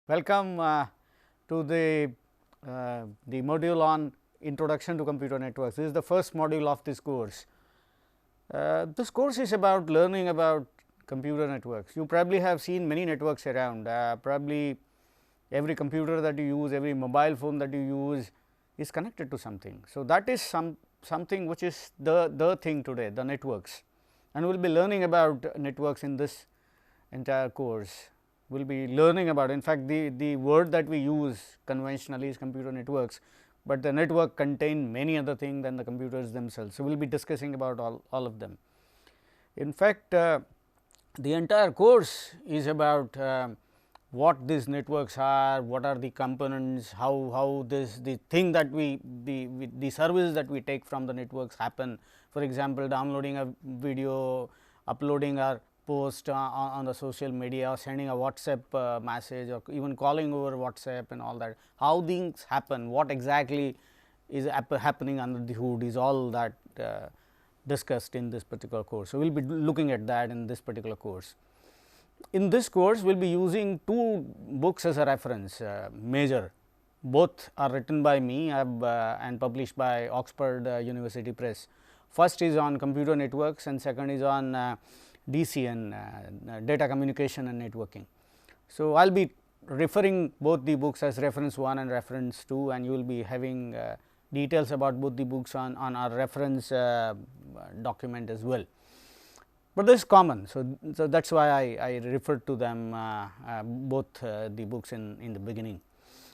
Welcome to the module on Introduction to Computer Networks. This is the first module of this course. This course is about learning about computer networks. You probably have seen many networks around, probably every computer that you use, every mobile phone that you use is connected to something. So, that is something which is the thing today, the networks, and we will be learning about networks in this entire course. We will be learning about, in fact, the word that we use conventionally is computer networks, but the network contain many other things than the computers themselves. So, we will be discussing about all of them. In fact, the entire course is about what these networks are, what are the components, how this the thing that the services that we take from the networks happen. For example, downloading a video, uploading our post on the social media, or sending a WhatsApp message, or even calling over WhatsApp and all that. How things happen, what exactly is happening under the hood is all that discussed in this particular course. So, we will be looking at that in this particular course. In this course, we will be using two books as a reference major. Both are written by me and published by Oxford University Press. First is on computer networks and second is on DCN, data communication and networking. So, I will be referring both the books as reference 1 and reference 2, and you will be having details about both the books on our reference document as well. But this is common. So, that is why I referred to them both the books in the beginning.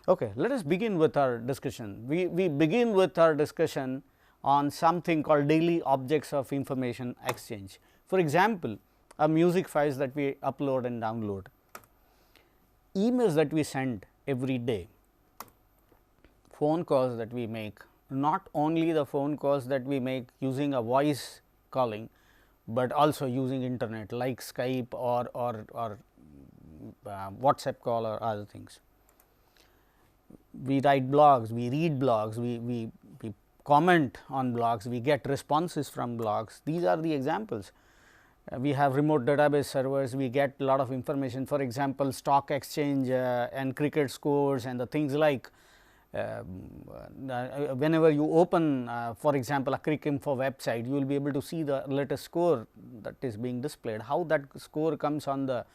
Okay, let us begin with our discussion. We begin with our discussion on something called daily objects of information exchange. For example, a music files that we upload and download, emails that we send every day, phone calls that we make, not only the phone calls that we make using a voice calling, but also using internet like Skype or WhatsApp call or other things. We write blogs, we read blogs, we comment on blogs, we get responses from blogs. These are the examples. We have remote database servers, we get a lot of information, for example, stock exchange and cricket scores and the things like whenever you open for example, a Cricinfo website, you will be able to see the latest score that is being displayed. How that score comes on the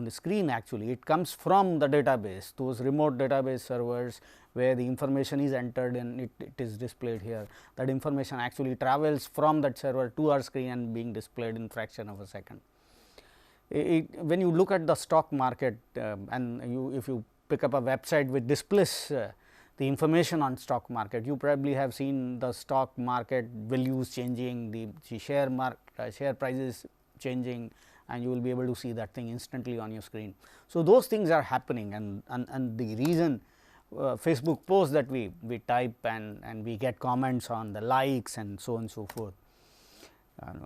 screen, actually it comes from the database, those remote database servers where the information is entered and it is displayed here. That information actually travels from that server to our screen and being displayed in fraction of a second. When you look at the stock market and if you pick up a website which displays the information on stock market, you probably have seen the stock market values changing, the share prices changing, and you will be able to see that thing instantly on your screen. So, those things are happening, and the reason Facebook posts that we type and we get comments on the likes and so on and so forth.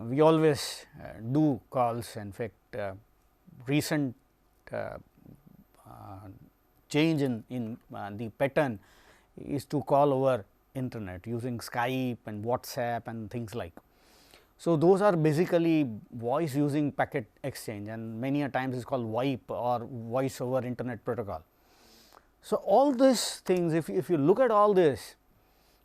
We always do calls. In fact, recent change in the pattern is to call over internet using Skype and WhatsApp and things like. So, those are basically voice using packet exchange, and many a times is called VoIP or voice over internet protocol. So, all these things, if you look at all this,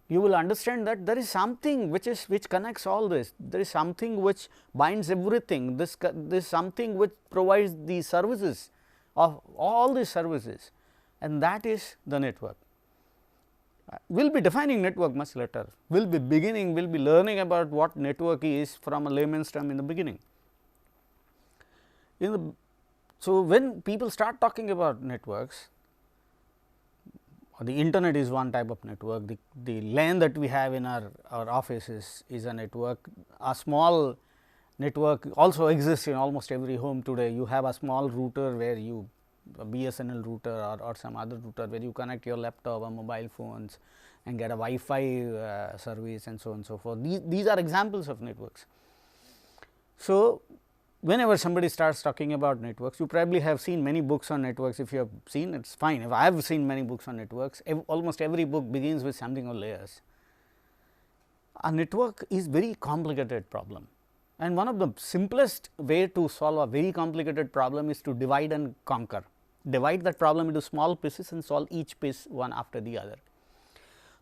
you will understand that there is something which connects all this. There is something which binds everything. This something which provides the services of all these services, and that is the network. We will be defining network much later. We will be learning about what network is from a layman's term in the beginning. So, when people start talking about networks, the internet is one type of network, the LAN that we have in our office is a network. A small network also exists in almost every home today. You have a small router where a BSNL router or some other router where you connect your laptop or mobile phones and get a Wi-Fi service and so on and so forth. These are examples of networks. So, whenever somebody starts talking about networks, you probably have seen many books on networks. If you have seen, it is fine. If I have seen many books on networks, almost every book begins with something on layers. A network is very complicated problem, and one of the simplest way to solve a very complicated problem is to divide and conquer. divide that problem into small pieces and solve each piece one after the other.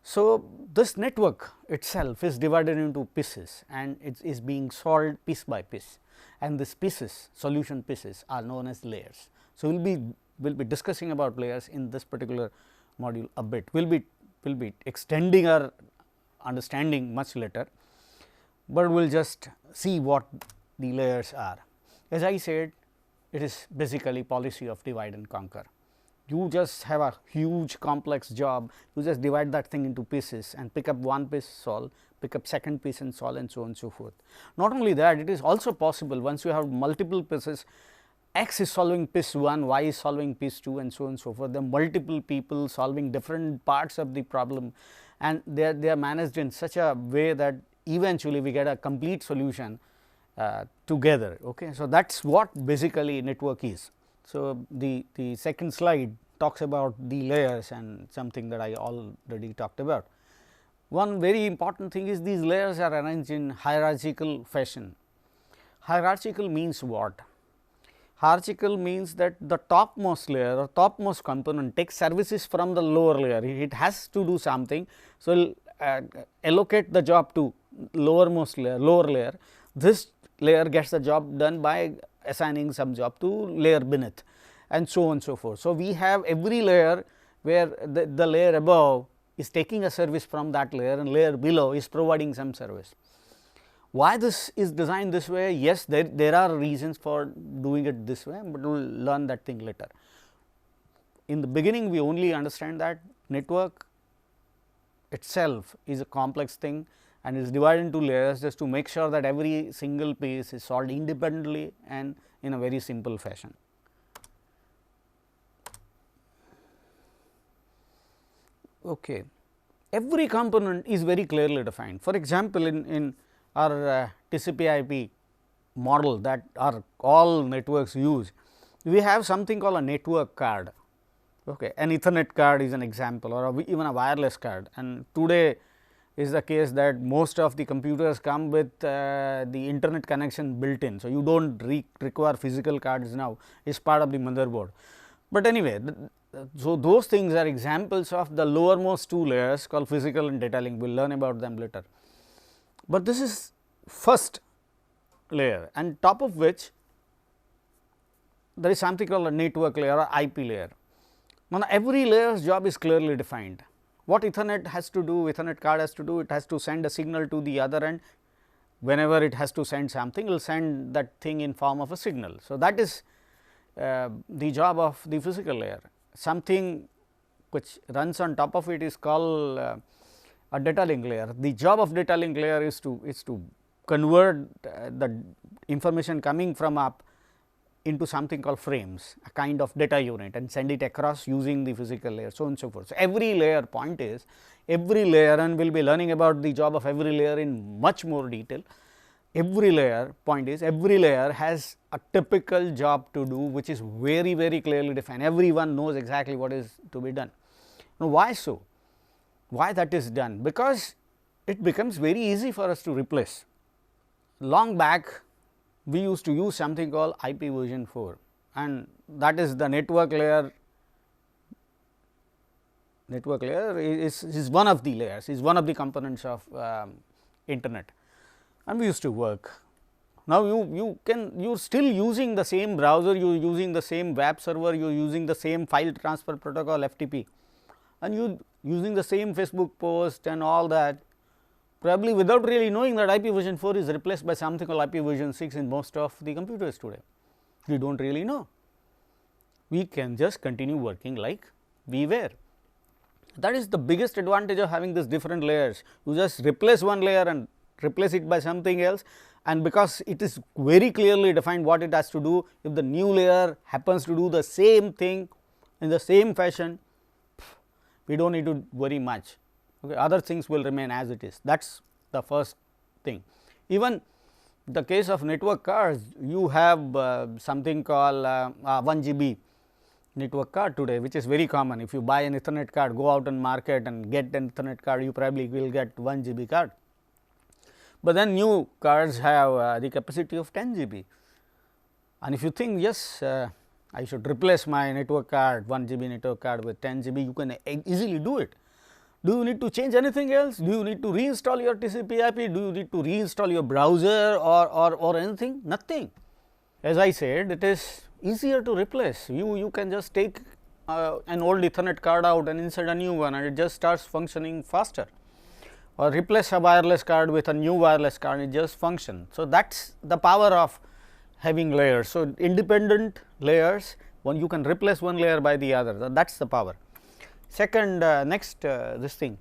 So, this network itself is divided into pieces and it is being solved piece by piece, and these pieces, solution pieces, are known as layers. So, we will be discussing about layers in this particular module a bit. We will be extending our understanding much later, but we will just see what the layers are. As I said, it is basically policy of divide and conquer. You just have a huge complex job, you just divide that thing into pieces and pick up one piece, solve, pick up second piece and solve, and so on and so forth. Not only that, it is also possible once you have multiple pieces, x is solving piece 1, y is solving piece 2, and so on and so forth. There are multiple people solving different parts of the problem, and they are managed in such a way that eventually we get a complete solution together. Okay. So, that is what basically network is. So, the second slide talks about the layers and something that I already talked about. One very important thing is these layers are arranged in hierarchical fashion. Hierarchical means what? Hierarchical means that the topmost layer or topmost component takes services from the lower layer, it has to do something. So, allocate the job to lower layer, this layer gets the job done by assigning some job to layer beneath, and so on and so forth. So, we have every layer where the layer above is taking a service from that layer and layer below is providing some service. Why this is designed this way? Yes, there are reasons for doing it this way, but we will learn that thing later. In the beginning, we only understand that network itself is a complex thing and is divided into layers just to make sure that every single piece is solved independently and in a very simple fashion. Okay. Every component is very clearly defined. For example, in our TCP IP model that all networks use, we have something called a network card. Okay. An Ethernet card is an example, or even a wireless card, and today is the case that most of the computers come with the internet connection built in. So, you do not require physical cards now, it is part of the motherboard. But anyway, so those things are examples of the lowermost two layers called physical and data link. We will learn about them later. But this is first layer, and top of which there is something called a network layer or IP layer. Now, every layer's job is clearly defined. What Ethernet has to do, Ethernet card has to do, it has to send a signal to the other end. Whenever it has to send something, it will send that thing in form of a signal. So, that is the job of the physical layer. Something which runs on top of it is called a data link layer. The job of data link layer is to convert the information coming from up into something called frames, a kind of data unit, and send it across using the physical layer, so on and so forth. So, every layer point is every layer, and we will be learning about the job of every layer in much more detail. Every layer point is every layer has a typical job to do, which is very clearly defined. Everyone knows exactly what is to be done. Now, why so? Why that is done? Because it becomes very easy for us to replace. Long back, we used to use something called IP version 4, and that is the network layer. Network layer is one of the layers, is one of the components of internet, and we used to work. Now, you are still using the same browser, you are using the same web server, you are using the same file transfer protocol FTP, and you using the same Facebook post and all that, probably without really knowing that IP version 4 is replaced by something called IP version 6 in most of the computers today. We do not really know. We can just continue working like we were. That is the biggest advantage of having these different layers. You just replace one layer and replace it by something else, and because it is very clearly defined what it has to do, if the new layer happens to do the same thing in the same fashion, we do not need to worry much. Okay. Other things will remain as it is. That is the first thing. Even the case of network cards, you have something called 1 GB network card today, which is very common. If you buy an Ethernet card, go out and market and get an Ethernet card, you probably will get 1 GB card. But then new cards have the capacity of 10 GB, and if you think yes, I should replace my network card, 1 GB network card with 10 GB, you can easily do it. Do you need to change anything else? Do you need to reinstall your TCP IP? Do you need to reinstall your browser or anything? Nothing. As I said, it is easier to replace. You can just take an old Ethernet card out and insert a new one, and it just starts functioning faster, or replace a wireless card with a new wireless card, it just functions. So, that is the power of having layers. So, independent layers, when you can replace one layer by the other, that is the power. Second, next this thing,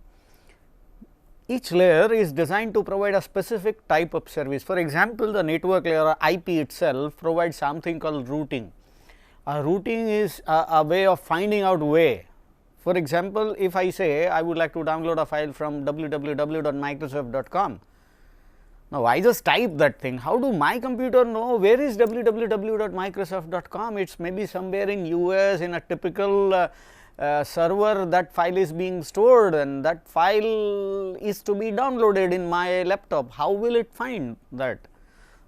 each layer is designed to provide a specific type of service. For example, the network layer or IP itself provides something called routing. Routing is a way of finding out way. For example, if I say I would like to download a file from www.microsoft.com. Now, I just type that thing. How do my computer know where is www.microsoft.com? It is maybe somewhere in US in a typical server that file is being stored, and that file is to be downloaded in my laptop. How will it find that?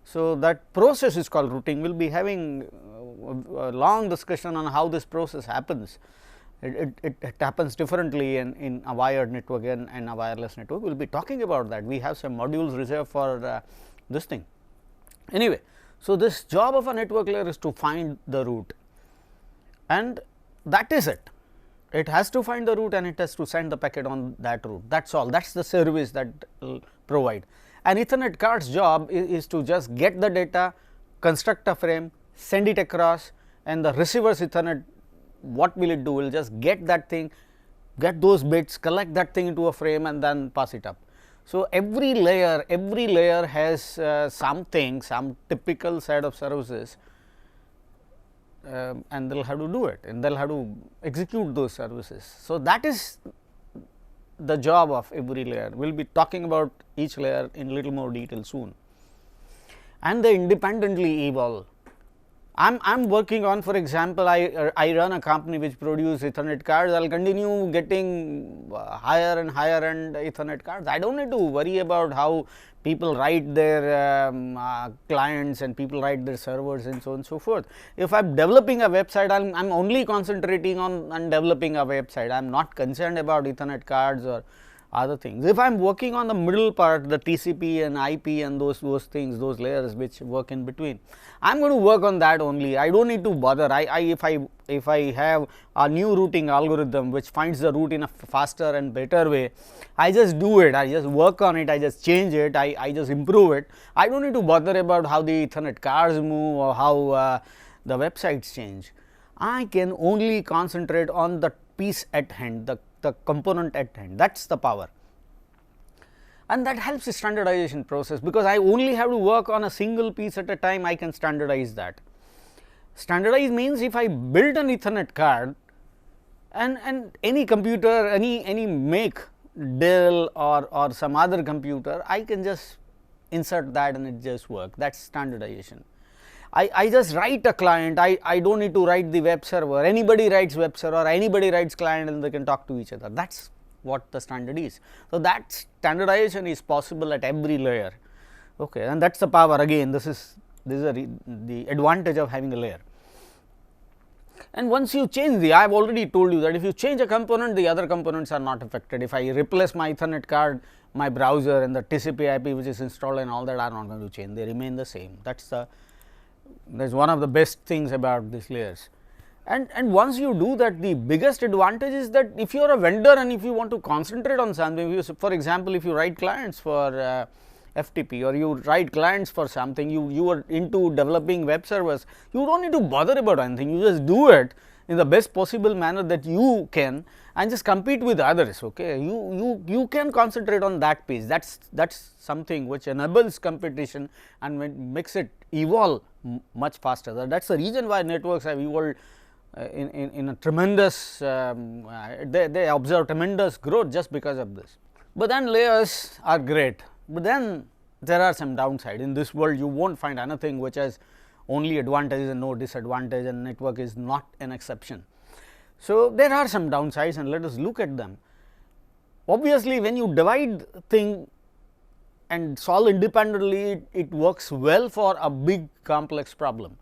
So, that process is called routing. We will be having a long discussion on how this process happens. It happens differently in a wired network and a wireless network. We will be talking about that. We have some modules reserved for this thing. Anyway, so this job of a network layer is to find the route, and that is it. It has to find the route and it has to send the packet on that route. That is all. That is the service that will provide. An Ethernet card's job is to just get the data, construct a frame, send it across, and the receiver's Ethernet, what will it do? Will just get that thing, get those bits, collect that thing into a frame, and then pass it up. So, every layer has something, some typical set of services, and they will have to do it, and they will have to execute those services. So, that is the job of every layer. We will be talking about each layer in little more detail soon, and they independently evolve. I am working on, for example, I run a company which produces Ethernet cards. I will continue getting higher and higher end Ethernet cards. I do not need to worry about how people write their clients and people write their servers and so on and so forth. If I am developing a website, I am only concentrating on developing a website. I am not concerned about Ethernet cards or other things. If I am working on the middle part, the TCP and IP and those things, those layers which work in between, I am going to work on that only. I do not need to bother. If I have a new routing algorithm which finds the route in a faster and better way, I just do it. I just work on it. I just change it. I just improve it. I do not need to bother about how the Ethernet cards move or how the websites change. I can only concentrate on the piece at hand, the component at hand. That is the power, and that helps the standardization process, because I only have to work on a single piece at a time. I can standardize that. Standardize means if I build an Ethernet card and any computer, any make, Dell or some other computer, I can just insert that and it just work. That is standardization. I just write a client, I do not need to write the web server. Anybody writes web server, anybody writes client, and they can talk to each other. That is what the standard is. So, that standardization is possible at every layer, okay, and that is the power. Again, this is the advantage of having a layer. And once you change I have already told you that if you change a component, the other components are not affected. If I replace my Ethernet card, my browser and the TCP IP which is installed and all that are not going to change, they remain the same. That is one of the best things about these layers. And once you do that, the biggest advantage is that if you are a vendor and if you want to concentrate on something, for example, if you write clients for FTP or you write clients for something, you are into developing web servers, you do not need to bother about anything. You just do it in the best possible manner that you can and just compete with others. Okay, you can concentrate on that piece. That's something which enables competition and makes it evolve much faster. That's the reason why networks have evolved in a tremendous, they observe tremendous growth just because of this. But then layers are great, but then there are some downside. In this world, you will not find anything which has only advantages and no disadvantage, and network is not an exception. So, there are some downsides and let us look at them. Obviously, when you divide thing and solve independently, it works well for a big complex problem.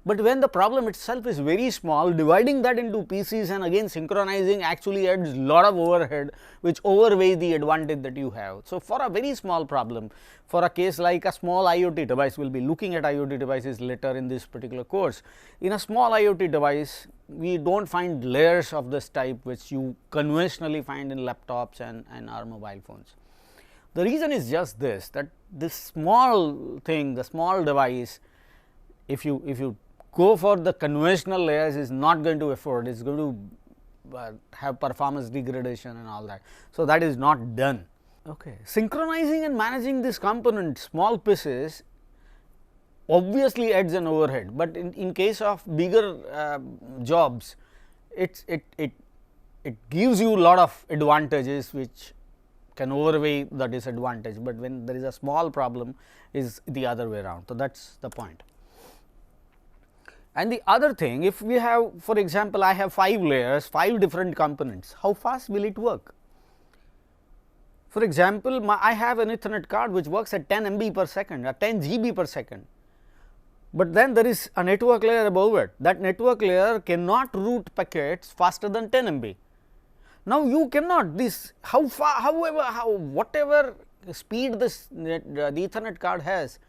But when the problem itself is very small, dividing that into pieces and again synchronizing actually adds lot of overhead, which overweighs the advantage that you have. So, for a very small problem, for a case like a small IoT device, we will be looking at IoT devices later in this particular course. In a small IoT device, we do not find layers of this type which you conventionally find in laptops and our mobile phones. The reason is just this, that this small thing, the small device, if you go for the conventional layers, is not going to afford, it is going to have performance degradation and all that. So, that is not done. Okay. Synchronizing and managing this component small pieces obviously adds an overhead, but in case of bigger jobs, it gives you lot of advantages which can overweigh the disadvantage, but when there is a small problem is the other way around. So, that is the point. And the other thing, if we have, for example, I have 5 layers, 5 different components, how fast will it work? For example, I have an Ethernet card which works at 10 MB per second or 10 GB per second, but then there is a network layer above it. That network layer cannot route packets faster than 10 MB. Now, you cannot this whatever speed the Ethernet card has,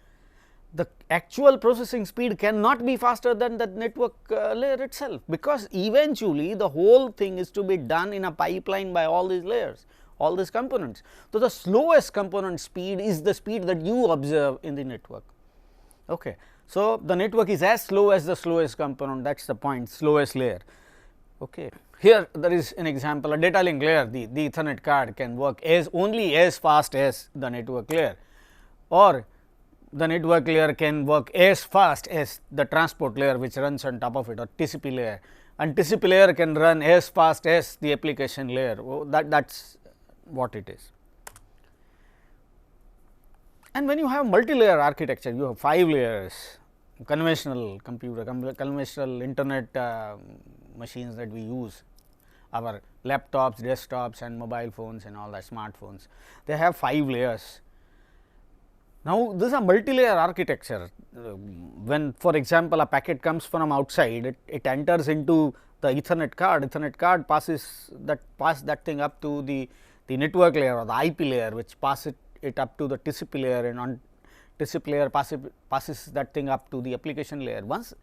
the actual processing speed cannot be faster than that network layer itself, because eventually the whole thing is to be done in a pipeline by all these layers, all these components. So, the slowest component speed is the speed that you observe in the network. Okay. So, the network is as slow as the slowest component, that is the point, slowest layer. Okay. Here there is an example, a data link layer, the Ethernet card can work only as fast as the network layer, or the network layer can work as fast as the transport layer which runs on top of it, or TCP layer, and TCP layer can run as fast as the application layer. That is what it is. And when you have multi-layer architecture, you have 5 layers, conventional computer, conventional internet machines that we use, our laptops, desktops and mobile phones and all that, smartphones, they have 5 layers. Now, this is a multi-layer architecture. When, for example, a packet comes from outside, it enters into the Ethernet card passes that thing up to the network layer or the IP layer, which passes it up to the TCP layer, and on TCP layer passes that thing up to the application layer. Once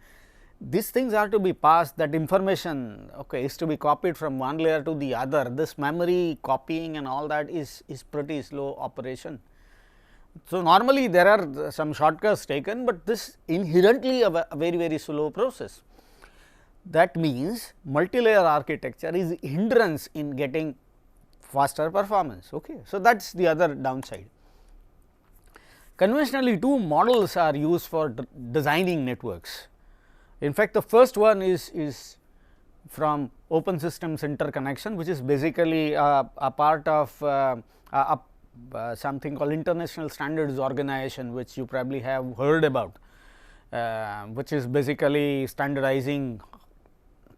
these things are to be passed, that information is to be copied from one layer to the other. This memory copying and all that is pretty slow operation. So, normally there are some shortcuts taken, but this inherently a very slow process. That means, multi-layer architecture is hindrance in getting faster performance. Okay. So, that is the other downside. Conventionally, 2 models are used for designing networks. In fact, the first one is from Open Systems Interconnection, which is basically a part of something called International Standards Organization, which you probably have heard about, which is basically standardizing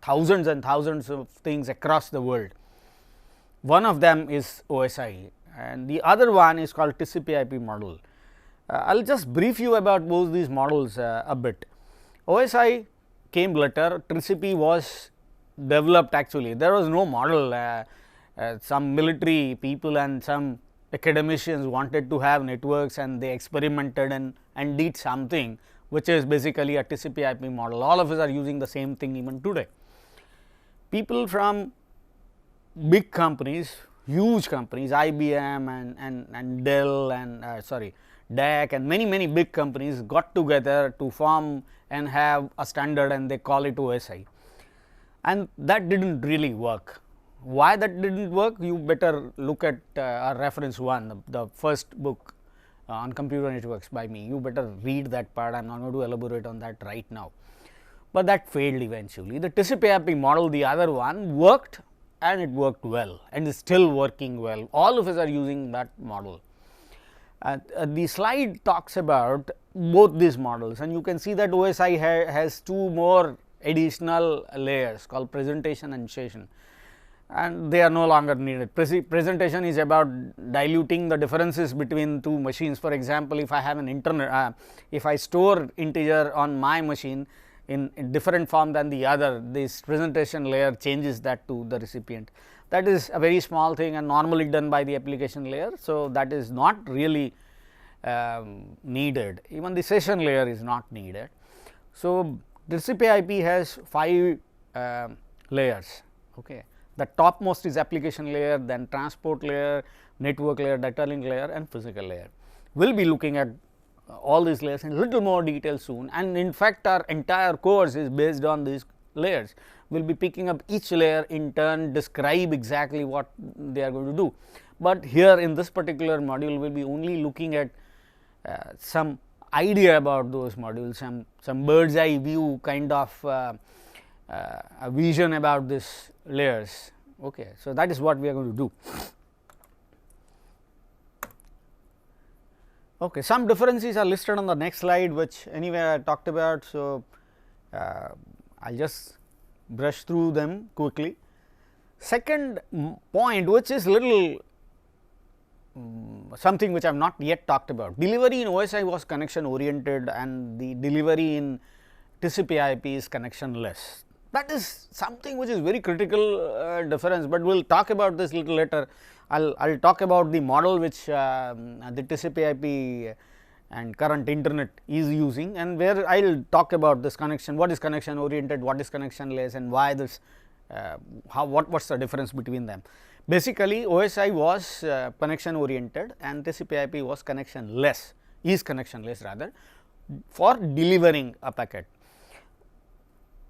thousands and thousands of things across the world. One of them is OSI, and the other one is called TCP IP model. I will just brief you about both these models a bit. OSI came later, TCP was developed actually, there was no model, some military people and some academicians wanted to have networks and they experimented and did something which is basically a TCP IP model. All of us are using the same thing even today. People from big companies, huge companies, IBM and Dell and DAC and many big companies got together to form and have a standard, and they call it OSI, and that did not really work. Why that did not work? You better look at our reference 1, the first book on computer networks by me. You better read that part. I am not going to elaborate on that right now, but that failed eventually. The TCP IP model, the other one, worked, and it worked well and is still working well. All of us are using that model. The slide talks about both these models, and you can see that OSI has 2 more additional layers called presentation and session, and they are no longer needed. Presentation is about diluting the differences between 2 machines. For example, if I have an if I store integer on my machine, in different form than the other, this presentation layer changes that to the recipient. That is a very small thing and normally done by the application layer. So, that is not really needed, even the session layer is not needed. So, TCP IP has 5 layers. Okay. The topmost is application layer, then transport layer, network layer, data link layer and physical layer. We will be looking at all these layers in little more detail soon, and in fact, our entire course is based on these layers. We will be picking up each layer in turn, describe exactly what they are going to do, but here in this particular module we will be only looking at some idea about those modules, some bird's eye view kind of a vision about these layers. Okay. So, that is what we are going to do. Okay. Some differences are listed on the next slide, which anyway I talked about. So, I will just brush through them quickly. Second point, which is little something which I have not yet talked about. Delivery in OSI was connection oriented and the delivery in TCP IP is connectionless. That is something which is very critical difference, but we will talk about this little later. I will talk about the model which the TCP IP and current internet is using, and where I will talk about this connection, what is connection oriented, what is connectionless and why this, what is the difference between them. Basically, OSI was connection oriented and TCP IP was connectionless, is connectionless rather, for delivering a packet.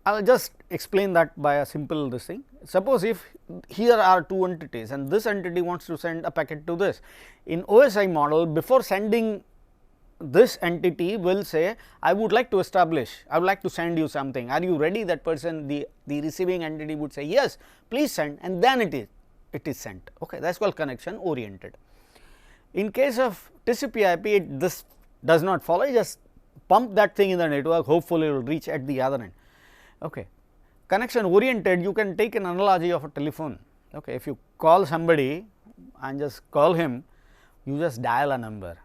I will just explain that by a simple this thing. Suppose if here are two entities and this entity wants to send a packet to this. In OSI model, before sending this entity will say, I would like to establish, I would like to send you something, are you ready? That person, the receiving entity would say yes, please send, and then it is sent. Okay, that is called connection oriented. In case of TCP IP, this does not follow, you just pump that thing in the network, hopefully it will reach at the other end. Okay. Connection oriented, you can take an analogy of a telephone. Okay. If you call somebody and just call him, you just dial a number,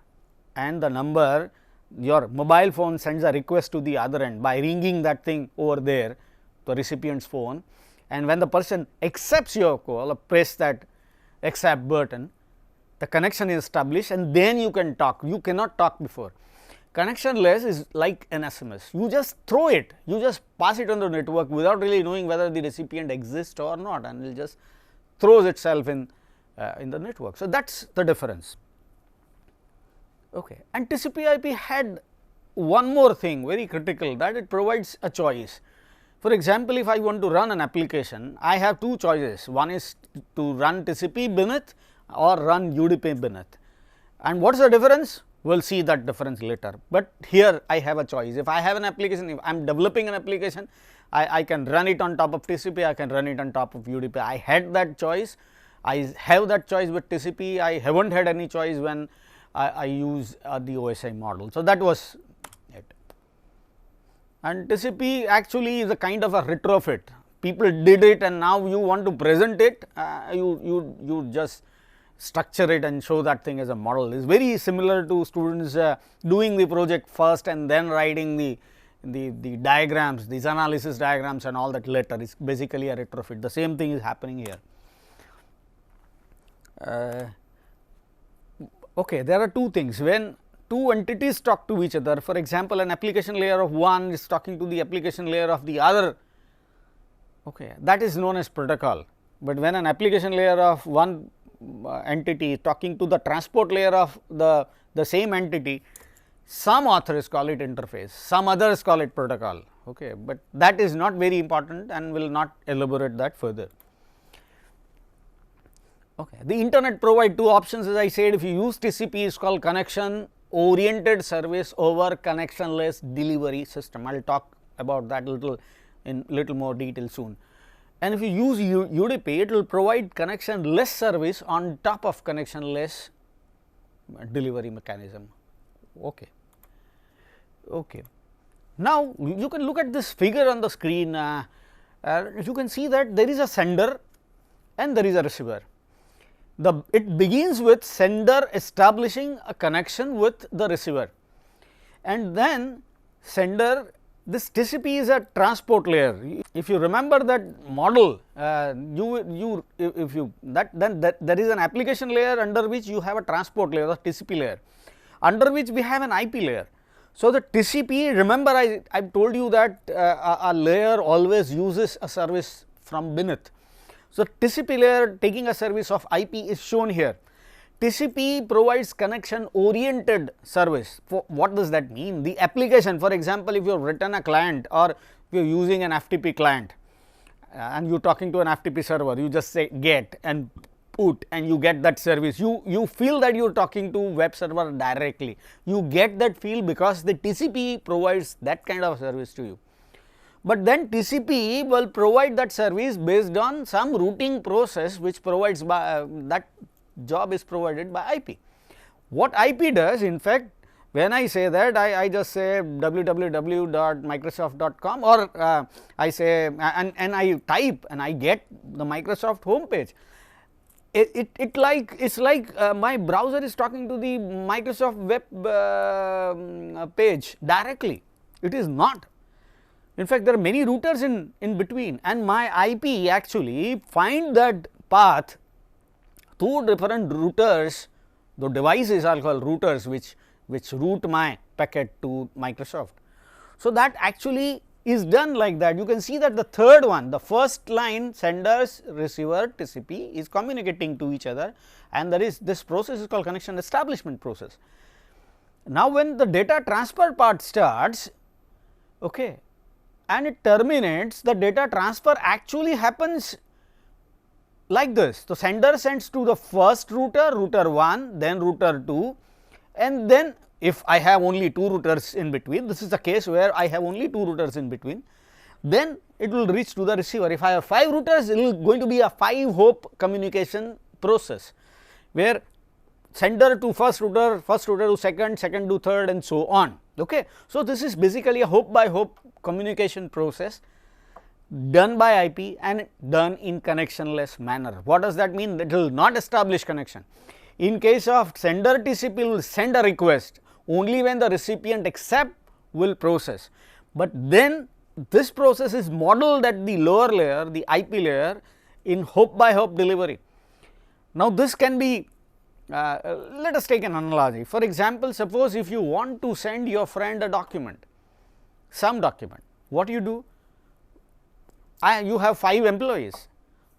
and the number, your mobile phone sends a request to the other end by ringing that thing over there, the recipient's phone, and when the person accepts your call, press that accept button, the connection is established and then you can talk, you cannot talk before. Connectionless is like an SMS, you just throw it, you just pass it on the network without really knowing whether the recipient exists or not, and it will just throws itself in the network. So, that is the difference. Okay. And TCP IP had one more thing very critical, that it provides a choice. For example, if I want to run an application, I have two choices, one is to run TCP beneath or run UDP beneath, and what is the difference? We will see that difference later, but here I have a choice. If I have an application, if I am developing an application, I can run it on top of TCP, I can run it on top of UDP. I had that choice, I have that choice with TCP, I have not had any choice when I use the OSI model. So, that was it. And TCP actually is a kind of a retrofit, people did it and now you want to present it, you just structure it and show that thing as a model. It is very similar to students doing the project first and then writing the diagrams, these analysis diagrams and all that later. It is basically a retrofit. The same thing is happening here. Okay, there are two things. When two entities talk to each other, for example, an application layer of one is talking to the application layer of the other, okay, that is known as protocol. But when an application layer of one entity is talking to the transport layer of the same entity, some authors call it interface, some others call it protocol, okay, but that is not very important and will not elaborate that further. Okay. The internet provide two options, as I said. If you use TCP, it is called connection oriented service over connectionless delivery system. I will talk about that in little more detail soon. And if you use UDP, it will provide connectionless service on top of connectionless delivery mechanism. Okay. Okay. Now, you can look at this figure on the screen. You can see that there is a sender and there is a receiver. It begins with sender establishing a connection with the receiver, and then sender this TCP is a transport layer. If you remember that model, if you then there is an application layer under which you have a transport layer, the TCP layer, under which we have an IP layer. So, the TCP, remember I told you that a layer always uses a service from beneath. So, TCP layer taking a service of IP is shown here. TCP provides connection oriented service. For what does that mean? The application, for example, if you have written a client or if you are using an FTP client and you are talking to an FTP server, you just say get and put and you get that service. You feel that you are talking to web server directly. You get that feel because the TCP provides that kind of service to you. But then TCP will provide that service based on some routing process which provides by that job is provided by IP. What IP does, in fact, when I say that I just say www.microsoft.com or I say and I type and I get the Microsoft homepage. It's like my browser is talking to the Microsoft web page directly. It is not. In fact, there are many routers in between, and my IP actually find that path through different routers. The devices are called routers which route my packet to Microsoft. So, that actually is done like that. You can see that the third one, the first line senders, receiver, TCP is communicating to each other, and there is this process is called connection establishment process. Now, when the data transfer part starts, okay, and it terminates, the data transfer actually happens like this. The sender sends to the first router, router 1, then router 2, and then if I have only 2 routers in between, this is the case where I have only 2 routers in between, then it will reach to the receiver. If I have 5 routers, it is going to be a 5 hop communication process, where sender to first router to second, second to third, and so on. Okay. So, this is basically a hop by hop communication process done by IP and done in connectionless manner. What does that mean? That will not establish connection. In case of sender, TCP will send a request, only when the recipient accept will process, but then this process is modeled at the lower layer, the IP layer, in hop by hop delivery. Now, this can be let us take an analogy. For example, suppose if you want to send your friend a document, some document, what you do? You have 5 employees.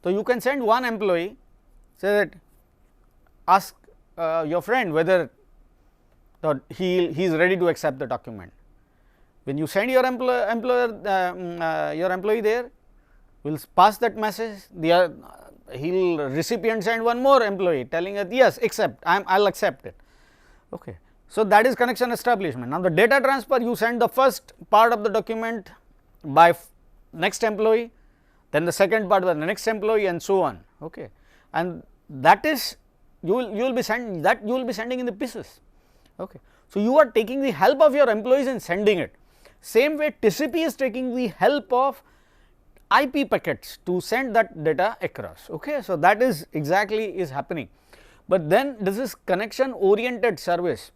So, you can send one employee, say that ask your friend whether he is ready to accept the document. When you send your employee there, will pass that message, he will recipient send one more employee telling it yes, accept, I will accept it. Okay. So, that is connection establishment. Now, the data transfer, you send the first part of the document by next employee, then the second part by the next employee, and so on. Okay. And that is you will be sending in the pieces. Okay. So, you are taking the help of your employees and sending it. Same way TCP is taking the help of IP packets to send that data across. Okay. So, that is exactly is happening, but then this is connection oriented service.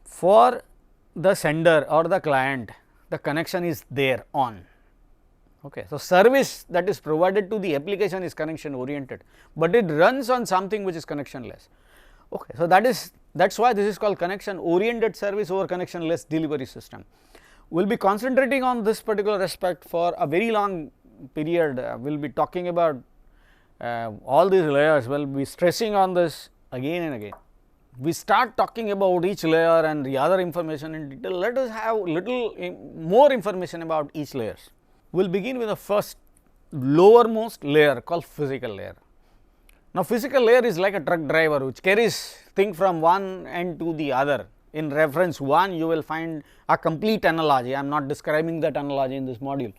For the sender or the client, the connection is there on. Okay. So, service that is provided to the application is connection oriented, but it runs on something which is connectionless. Okay. So, that is why this is called connection oriented service over connectionless delivery system. We will be concentrating on this particular aspect for a very long period. We will be talking about all these layers, we will be stressing on this again and again. We start talking about each layer and the other information in detail. Let us have little more information about each layers. We will begin with the first lowermost layer called physical layer. Now, physical layer is like a truck driver which carries thing from one end to the other. In reference 1, you will find a complete analogy. I am not describing that analogy in this module.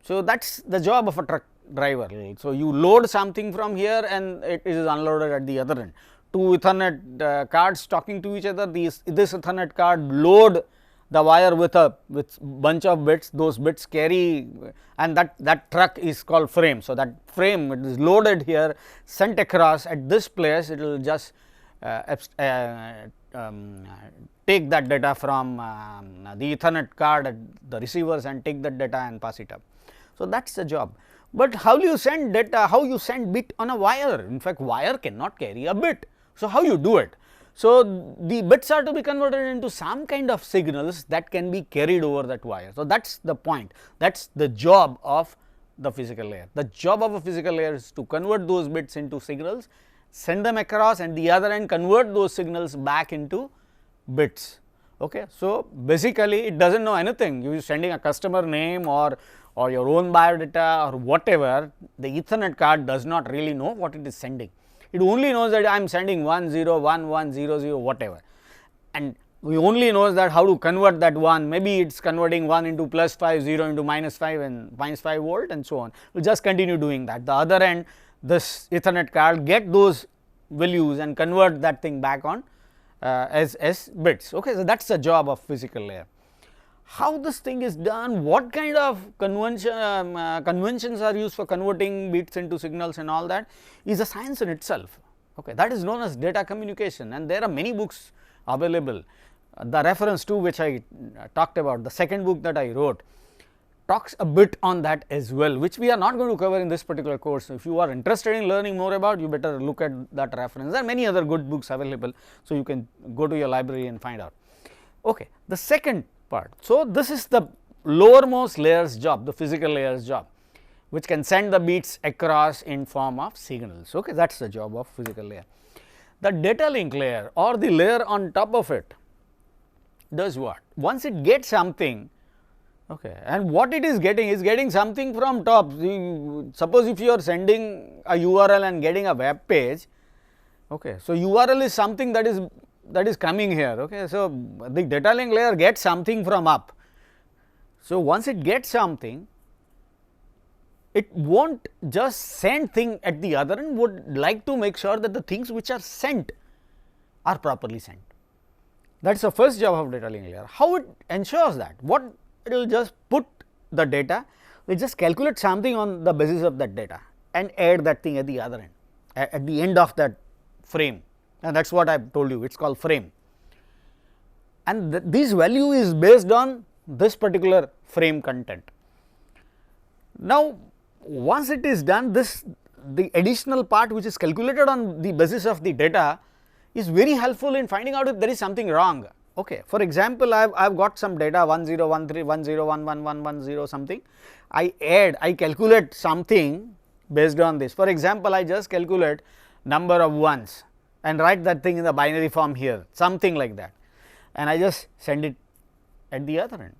So, that is the job of a truck driver. So, you load something from here and it is unloaded at the other end. 2 Ethernet cards talking to each other, this Ethernet card load the wire with bunch of bits, those bits carry, and that truck is called frame. So, that frame, it is loaded here, sent across at this place, it will just take that data from the Ethernet card at the receivers and take that data and pass it up. So, that is the job. But how you send data, how you send bit on a wire? In fact, wire cannot carry a bit. So, how you do it? So, the bits are to be converted into some kind of signals that can be carried over that wire. So, that is the point, that is the job of the physical layer. The job of a physical layer is to convert those bits into signals, send them across, and the other end convert those signals back into bits. Okay. So, basically it does not know anything, you are sending a customer name or your own biodata or whatever, the Ethernet card does not really know what it is sending. It only knows that I am sending 101100 whatever, and we only knows that how to convert that 1, maybe it is converting 1 into +5, 0 into -5 and -5 volt and so on. We will just continue doing that. The other end, this Ethernet card get those values and convert that thing back on as bits. Okay. So, that is the job of physical layer. How this thing is done, what kind of conventions are used for converting bits into signals and all that is a science in itself. Okay. That is known as data communication, and there are many books available. The reference to which I talked about, the second book that I wrote, talks a bit on that as well, which we are not going to cover in this particular course. If you are interested in learning more about, you better look at that reference. There are many other good books available, so you can go to your library and find out. Okay. The second part. So, this is the lowermost layer's job, the physical layer's job, which can send the bits across in form of signals. Okay. That is the job of physical layer. The data link layer or the layer on top of it does what? Once it gets something, okay, and what it is getting something from top. Suppose if you are sending a URL and getting a web page, okay. So, URL is something that is coming here. Okay. So, the data link layer gets something from up. So, once it gets something, it will not just send thing at the other end, would like to make sure that the things which are sent are properly sent. That is the first job of data link layer. How it ensures that? What it will just put the data, we just calculate something on the basis of that data and add that thing at the other end, at the end of that frame, and that is what I have told you, it is called frame. And this value is based on this particular frame content. Now, once it is done, the additional part which is calculated on the basis of the data is very helpful in finding out if there is something wrong. Okay. For example, I have got some data 1013, 10111110 something, I calculate something based on this. For example, I just calculate number of ones and write that thing in the binary form here, something like that, and I just send it at the other end.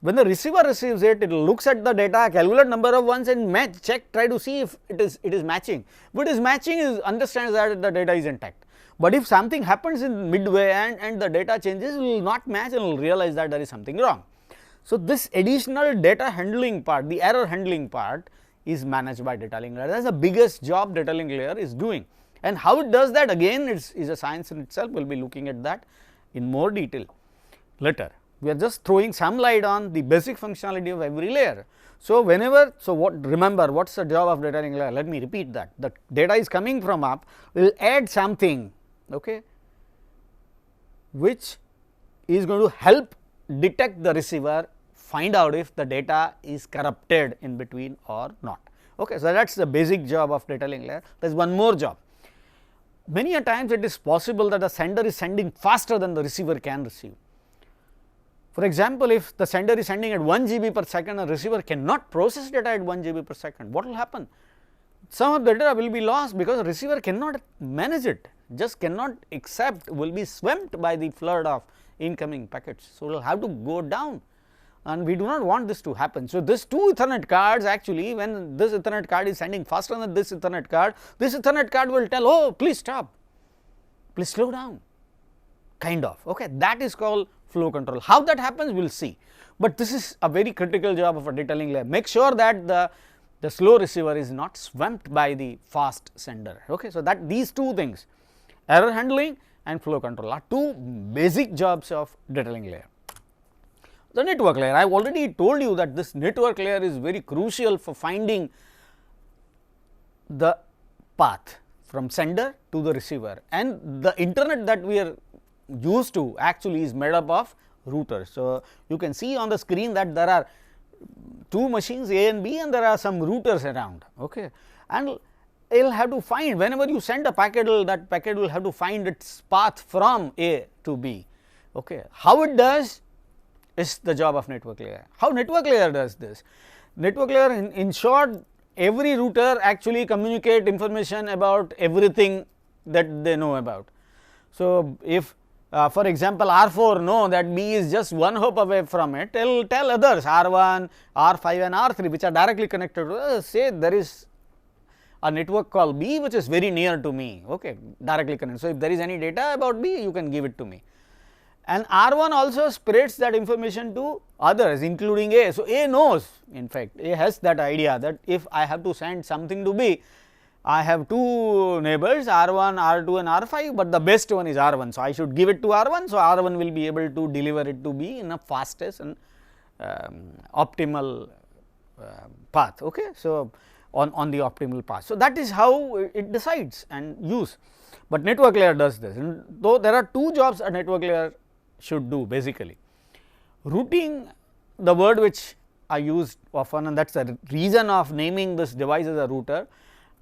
When the receiver receives it, it looks at the data, calculate number of ones and match, check, try to see if it is matching. If it is matching, it understands that the data is intact. But if something happens in midway and the data changes, it will not match and will realize that there is something wrong. So, this additional data handling part, the error handling part is managed by data link layer. That is the biggest job data link layer is doing, and how it does that, again it is a science in itself. We will be looking at that in more detail later. We are just throwing some light on the basic functionality of every layer. So, remember what is the job of data link layer? Let me repeat that. The data is coming from up, we will add something, okay, which is going to help detect the receiver, find out if the data is corrupted in between or not. Okay. So, that is the basic job of data link layer. There is one more job. Many a times it is possible that the sender is sending faster than the receiver can receive. For example, if the sender is sending at 1 GB per second and receiver cannot process data at 1 GB per second, what will happen? Some of the data will be lost because the receiver cannot manage it, just cannot accept, will be swamped by the flood of incoming packets. So, we will have to go down, and we do not want this to happen. So, this two Ethernet cards actually, when this Ethernet card is sending faster than this Ethernet card will tell, oh please stop, please slow down, kind of. Okay. That is called flow control. How that happens we will see, but this is a very critical job of a data link layer. Make sure that the slow receiver is not swamped by the fast sender. Okay. So, that these two things, error handling and flow control, are two basic jobs of data link layer. The network layer, I have already told you that this network layer is very crucial for finding the path from sender to the receiver, and the internet that we are used to actually is made up of routers. So, you can see on the screen that there are two machines A and B, and there are some routers around, okay. And it will have to find, whenever you send a packet, that packet will have to find its path from A to B, okay. How it does is the job of network layer. How network layer does this? Network layer, in short, every router actually communicate information about everything that they know about. So, if for example, R4 know that B is just one hop away from it, it will tell others R1, R5 and R3 which are directly connected to say there is a network called B which is very near to me, okay, directly connected. So, if there is any data about B, you can give it to me. And R1 also spreads that information to others including A. So, A knows, in fact, A has that idea that if I have to send something to B, I have two neighbors R1, R2 and R5, but the best one is R1. So, I should give it to R1. So, R1 will be able to deliver it to B in a fastest and optimal path, okay. So, on the optimal path. So, that is how it decides and use, but network layer does this. And though there are two jobs a network layer should do basically. Routing, the word which I used often, and that is the reason of naming this device as a router,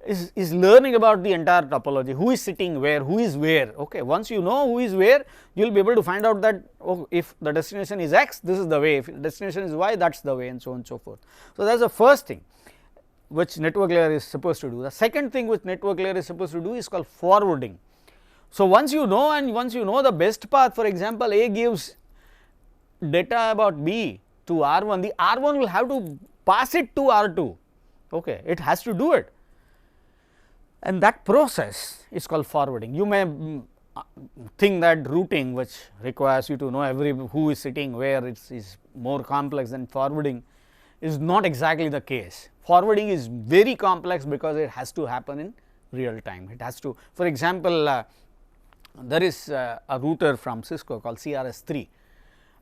is learning about the entire topology, who is sitting where, who is where, okay. Once you know who is where, you will be able to find out that, oh, if the destination is X, this is the way, if the destination is Y, that is the way, and so on and so forth. So, that is the first thing which network layer is supposed to do. The second thing which network layer is supposed to do is called forwarding. So, once you know, and once you know the best path, for example, A gives data about B to R1, the R1 will have to pass it to R2, okay. It has to do it, and that process is called forwarding. You may think that routing, which requires you to know who is sitting where, it is more complex than forwarding, is not exactly the case. Forwarding is very complex because it has to happen in real time. It has to, for example, there is a router from Cisco called CRS3,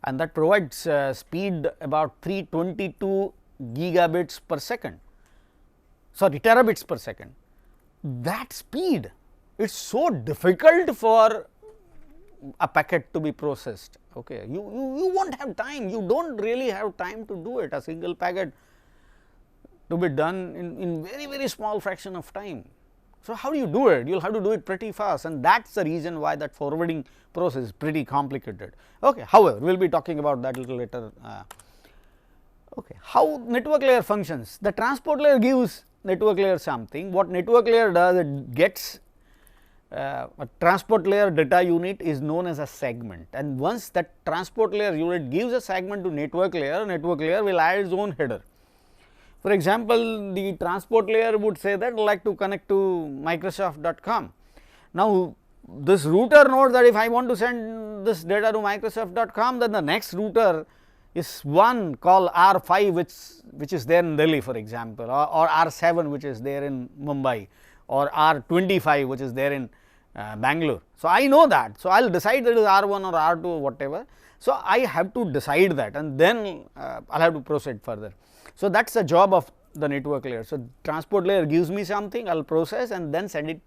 and that provides speed about 322 gigabits per second, sorry, terabits per second. That speed, it is so difficult for a packet to be processed, okay. You won't have time, you do not really have time to do it, a single packet to be done in very small fraction of time. So, how do you do it? You will have to do it pretty fast, and that is the reason why that forwarding process is pretty complicated, okay. However, we will be talking about that a little later. Okay. How network layer functions? The transport layer gives network layer something. What network layer does, it gets a transport layer data unit is known as a segment, and once that transport layer unit gives a segment to network layer will add its own header. For example, the transport layer would say that I would like to connect to Microsoft.com. Now, this router knows that if I want to send this data to Microsoft.com, then the next router is one called R5 which is there in Delhi, for example, or R7 which is there in Mumbai, or R25 which is there in Bangalore. So, I know that. So, I will decide that it is R1 or R2 or whatever. So, I have to decide that, and then I will have to proceed further. So, that is the job of the network layer. So, transport layer gives me something, I will process and then send it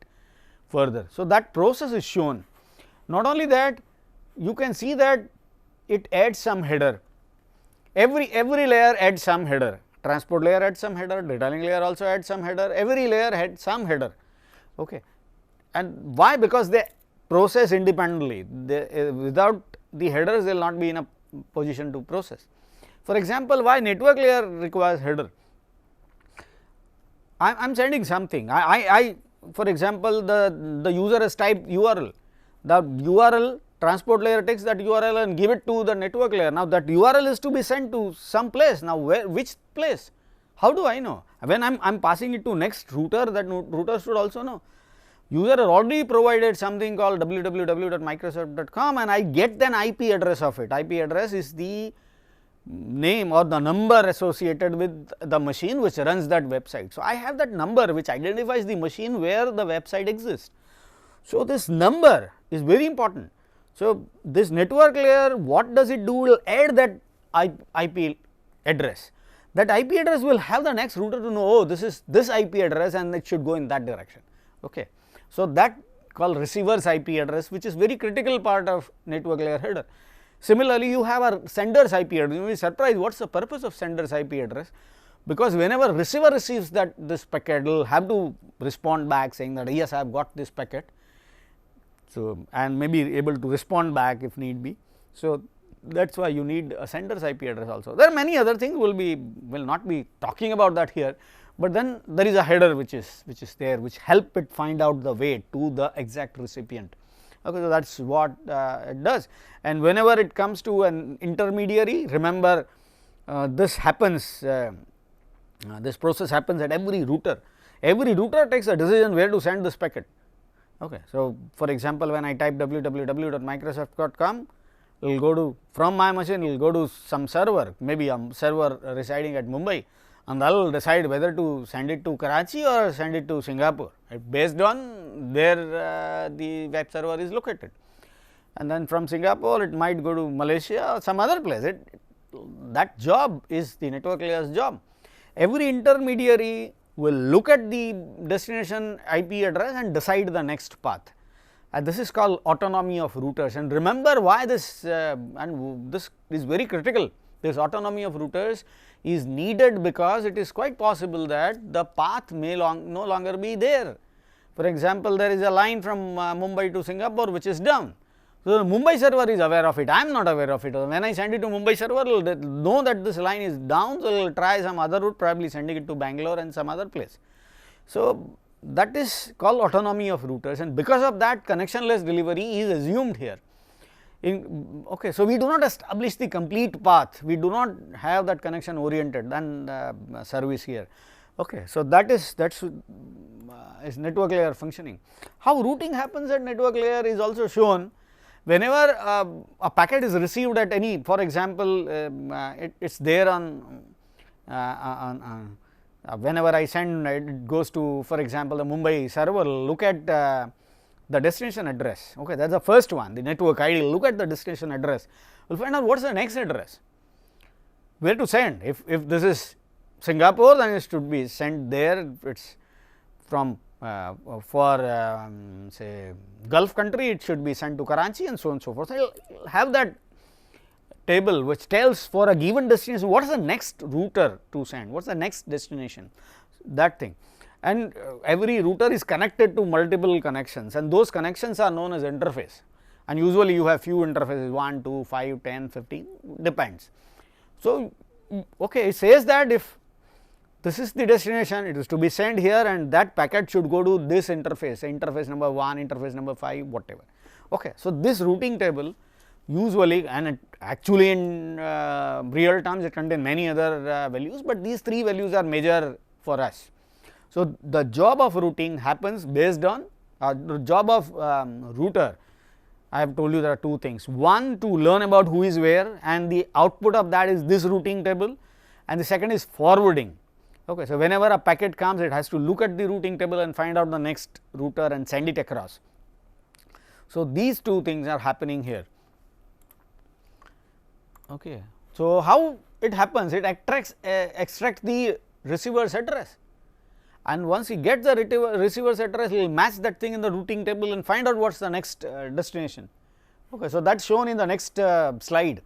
further. So, that process is shown. Not only that, you can see that it adds some header. Every layer adds some header. Transport layer adds some header, data link layer also adds some header, every layer had some header, okay. And why? Because they process independently, without the headers they will not be in a position to process. For example, why network layer requires header? I am sending something, for example, the user has typed URL, the URL transport layer takes that URL and give it to the network layer. Now, that URL is to be sent to some place. Now, which place? How do I know? When I am passing it to next router, that router should also know. User already provided something called www.microsoft.com, and I get an IP address of it. IP address is the name or the number associated with the machine which runs that website. So, I have that number which identifies the machine where the website exists. So, this number is very important. So, this network layer, what does it do? Will add that IP address. That IP address will have the next router to know, oh, this is this IP address and it should go in that direction, okay. So, that called receiver's IP address, which is very critical part of network layer header. Similarly, you have a sender's IP address. You will be surprised what is the purpose of sender's IP address, because whenever receiver receives this packet, will have to respond back saying that yes, I have got this packet. So, and maybe able to respond back if need be. So, that is why you need a sender's IP address also. There are many other things, will not be talking about that here, but then there is a header which is there, which help it find out the way to the exact recipient. Okay, so that is what it does, and whenever it comes to an intermediary, remember this happens, this process happens at every router. Every router takes a decision where to send this packet. Okay. So, for example, when I type www.microsoft.com, it will go to, from my machine, it will go to some server, maybe a server residing at Mumbai, and that will decide whether to send it to Karachi or send it to Singapore, based on where the web server is located. And then from Singapore, it might go to Malaysia or some other place. That job is the network layer's job. Every intermediary will look at the destination IP address and decide the next path, and this is called autonomy of routers. And remember why this and this is very critical. This autonomy of routers is needed because it is quite possible that the path may no longer be there. For example, there is a line from Mumbai to Singapore which is down. So, the Mumbai server is aware of it, I am not aware of it. When I send it to Mumbai server, it will know that this line is down, so it will try some other route, probably sending it to Bangalore and some other place. So, that is called autonomy of routers, and because of that, connectionless delivery is assumed here. Okay, so we do not establish the complete path, we do not have that connection oriented and service here. Okay, so that is network layer functioning. How routing happens at network layer is also shown. Whenever a packet is received at any, for example, it is there on whenever I send, it goes to, for example, the Mumbai server, look at the destination address. Okay, that is the first one, the network ID, look at the destination address, we will find out what is the next address, where to send. If this is Singapore, then it should be sent there, it is from for say Gulf country, it should be sent to Karachi and so on and so forth. So, you will have that table which tells for a given destination what is the next router to send, what is the next destination, that thing. And every router is connected to multiple connections, and those connections are known as interface, and usually you have few interfaces 1, 2, 5, 10, 15, depends. So, okay, it says that if this is the destination, it is to be sent here, and that packet should go to this interface, interface number 1, interface number 5, whatever. Okay. So, this routing table usually, and it actually in real terms it contains many other values, but these 3 values are major for us. So, the job of routing happens based on the job of router. I have told you there are 2 things, one to learn about who is where, and the output of that is this routing table, and the second is forwarding. Okay. So, whenever a packet comes, it has to look at the routing table and find out the next router and send it across. So, these 2 things are happening here. Okay. So, how it happens? It extracts the receiver's address, and once he gets the receiver's address, he will match that thing in the routing table and find out what is the next destination. Okay. So, that is shown in the next slide.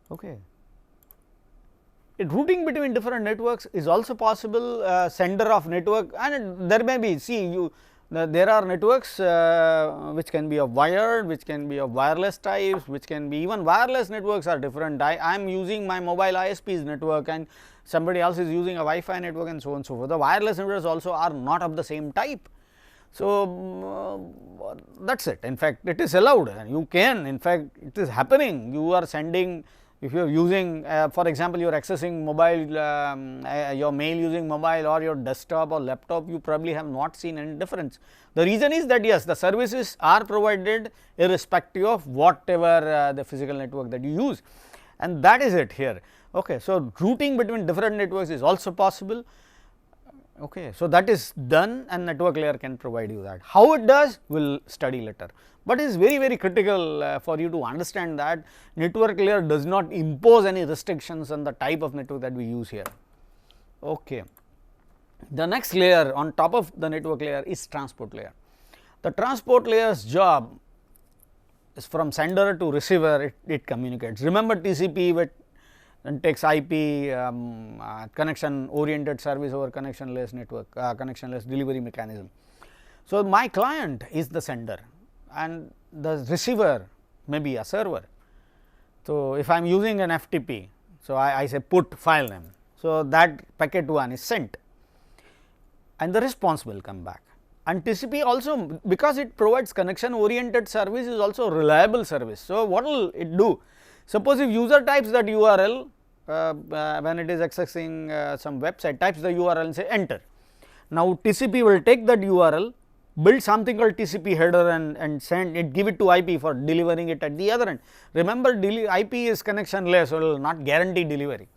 Okay. Routing between different networks is also possible, sender of network, and there may be, see there are networks which can be of wired, which can be of wireless types, which can be even wireless networks are different. I am using my mobile ISP's network and somebody else is using a Wi-Fi network and so on and so forth. The wireless networks also are not of the same type. So, that is it. In fact, it is allowed, and you can, in fact, it is happening. You are sending, if you are using for example, you are accessing mobile, your mail using mobile or your desktop or laptop, you probably have not seen any difference. The reason is that yes, the services are provided irrespective of whatever the physical network that you use, and that is it here. Okay. So, routing between different networks is also possible. Okay. So, that is done, and network layer can provide you that. How it does, we will study later, but it is very critical for you to understand that network layer does not impose any restrictions on the type of network that we use here. Okay. The next layer on top of the network layer is transport layer. The transport layer's job is from sender to receiver, it communicates. Remember TCP with and takes IP connection oriented service over connectionless network, connectionless delivery mechanism. So, my client is the sender and the receiver may be a server. So, if I am using an FTP, so I say put file name. So, that packet 1 is sent and the response will come back. And TCP also, because it provides connection oriented service, is also reliable service. So, what will it do? Suppose if user types that URL when it is accessing some website, types the URL and say enter. Now, TCP will take that URL, build something called TCP header and send it, give it to IP for delivering it at the other end. Remember IP is connectionless, so it will not guarantee delivery.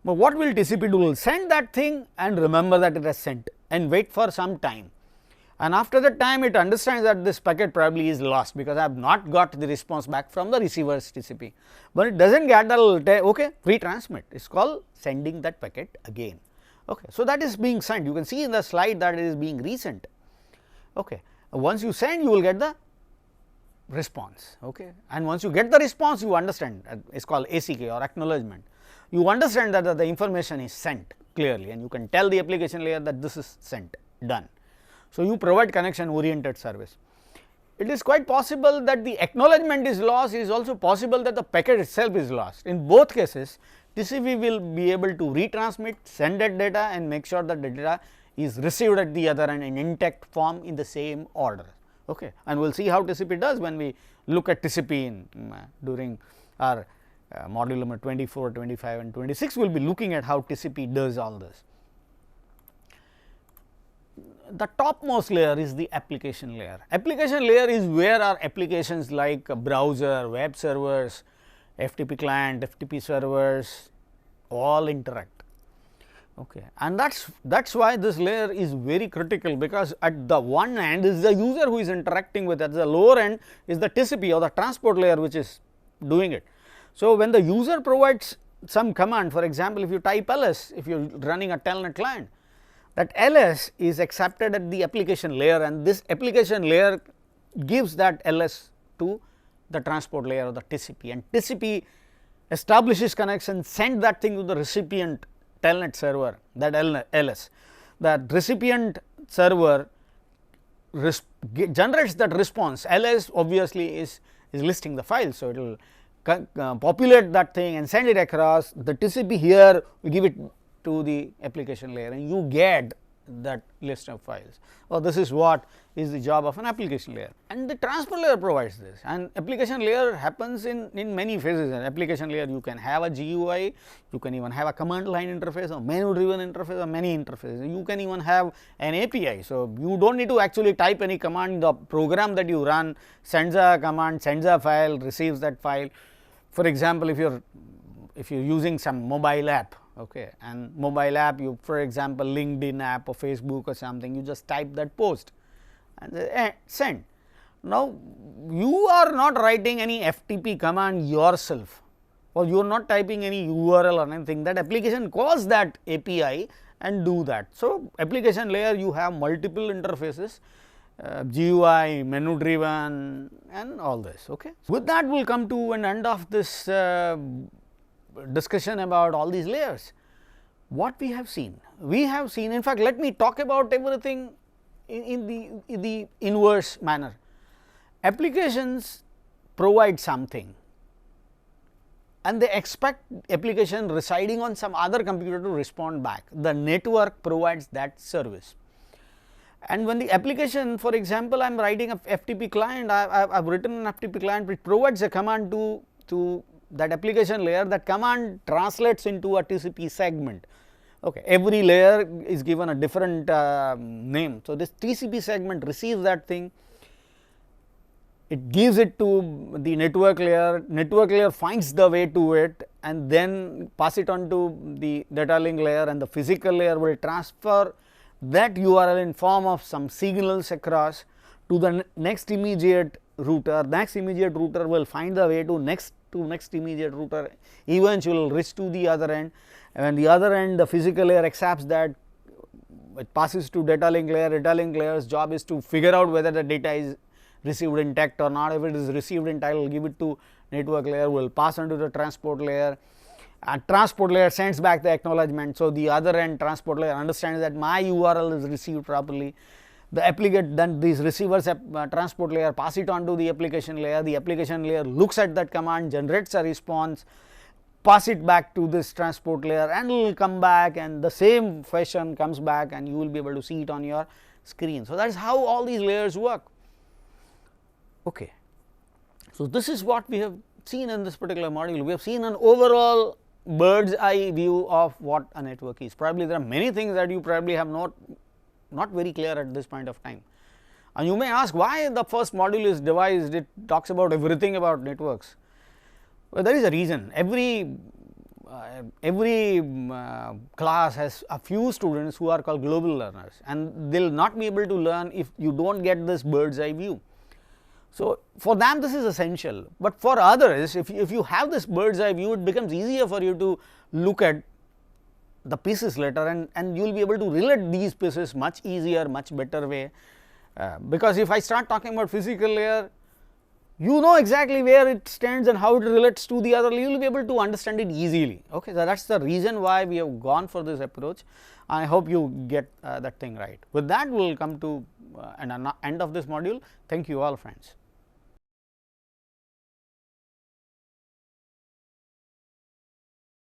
But what will TCP do? Will send that thing and remember that it has sent and wait for some time. And after that time, it understands that this packet probably is lost, because I have not got the response back from the receiver's TCP. But it does not get that, okay, retransmit. It is called sending that packet again. Okay. So, that is being sent. You can see in the slide that it is being resent. Okay. Once you send, you will get the response. Okay. And once you get the response, you understand, it is called ACK or acknowledgement. You understand that the information is sent clearly, and you can tell the application layer that this is sent, done. So, you provide connection oriented service. It is quite possible that the acknowledgement is lost, it is also possible that the packet itself is lost. In both cases, TCP will be able to retransmit, send that data and make sure that the data is received at the other end in intact form in the same order. Okay. And we will see how TCP does when we look at TCP during our module number 24, 25 and 26. We will be looking at how TCP does all this. The topmost layer is the application layer. Application layer is where our applications like browser, web servers, FTP client, FTP servers all interact. Okay. And that is why this layer is very critical, because at the one end is the user who is interacting with it, at the lower end is the TCP or the transport layer which is doing it. So, when the user provides some command, for example, if you type ls, if you are running a telnet client, that ls is accepted at the application layer, and this application layer gives that ls to the transport layer of the TCP, and TCP establishes connection, send that thing to the recipient telnet server, that ls. That recipient server generates that response. Ls obviously is listing the file. So, it will populate that thing and send it across. The TCP here will give it to the application layer and you get that list of files. Well, this is what is the job of an application layer, and the transport layer provides this, and application layer happens in many phases. In application layer you can have a GUI, you can even have a command line interface or menu driven interface or many interfaces. You can even have an API. So, you do not need to actually type any command, the program that you run sends a command, sends a file, receives that file. For example, if you are using some mobile app, okay, and mobile app, you for example LinkedIn app or Facebook or something, you just type that post and send. Now, you are not writing any FTP command yourself, or you are not typing any URL or anything. That application calls that API and do that. So, application layer you have multiple interfaces, GUI, menu driven and all this. Okay. With that, we will come to an end of this discussion about all these layers. What we have seen? We have seen, in fact, let me talk about everything in the inverse manner. Applications provide something and they expect application residing on some other computer to respond back. The network provides that service. And when the application, for example, I am writing a FTP client, I have written an FTP client which provides a command to that application layer. That command translates into a TCP segment. Okay. Every layer is given a different name. So, this TCP segment receives that thing, it gives it to the network layer finds the way to it and then pass it on to the data link layer, and the physical layer will transfer that URL in form of some signals across to the next immediate router. Next immediate router will find the way to next immediate router, eventually reach to the other end, and the other end the physical layer accepts that it passes to data link layer. Data link layer's job is to figure out whether the data is received intact or not. If it is received intact, it will give it to network layer, will pass on to the transport layer, and transport layer sends back the acknowledgement. So, the other end transport layer understands that my URL is received properly. The applicant, then these receivers transport layer pass it on to the application layer. The application layer looks at that command, generates a response, pass it back to this transport layer, and it will come back, and the same fashion comes back, and you will be able to see it on your screen. So, that is how all these layers work. Okay. So, this is what we have seen in this particular module. We have seen an overall bird's eye view of what a network is. Probably there are many things that you probably have not very clear at this point of time. And you may ask why the first module is devised, it talks about everything about networks. Well, there is a reason. Every class has a few students who are called global learners, and they will not be able to learn if you do not get this bird's eye view. So, for them this is essential, but for others, if you have this bird's eye view, it becomes easier for you to look at the pieces later, and you will be able to relate these pieces much easier, much better way, because if I start talking about physical layer, you know exactly where it stands and how it relates to the other, you will be able to understand it easily. Okay, so that is the reason why we have gone for this approach. I hope you get that thing right. With that, we will come to an end of this module. Thank you all, friends.